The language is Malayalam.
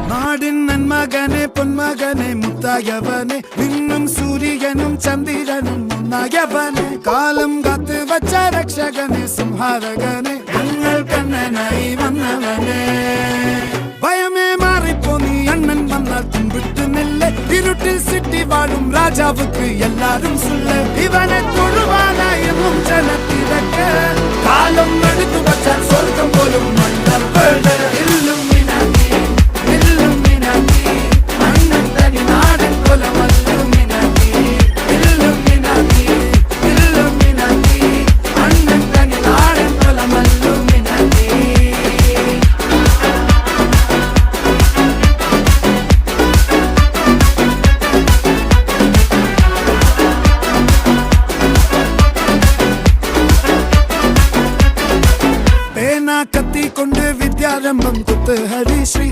നാടിൻ നന്മകനെ പൊന്മകനെ മുത്തായവനെ നിന്നും സൂര്യനും ചന്ദ്രനും ഒന്നായവനെ കാലം കാത്ത് വച്ച രക്ഷകനെ സംഹാരകനെ ഞങ്ങൾ കണ്ണനായി വന്നവനെ ഭയമേ മാറിപ്പോ നീ അണ്ണൻ വന്നാൽ തുമ്പിട്ട് നെല്ല് ഇരുട്ടിൽ സിറ്റി വാഴും രാജാവുക്ക് എല്ലാരും സുല്ല് ഇവനെ തൊഴുവാനായെന്നും ജനത്തിരക്ക് കാലം എടുത്തു വച്ചാൽ സ്വർഗം പോലും മണ്ണപ്പേട് കത്തിക്കൊണ്ട് വിദ്യാരംഭം കുത്ത് ഹരിശ്രീ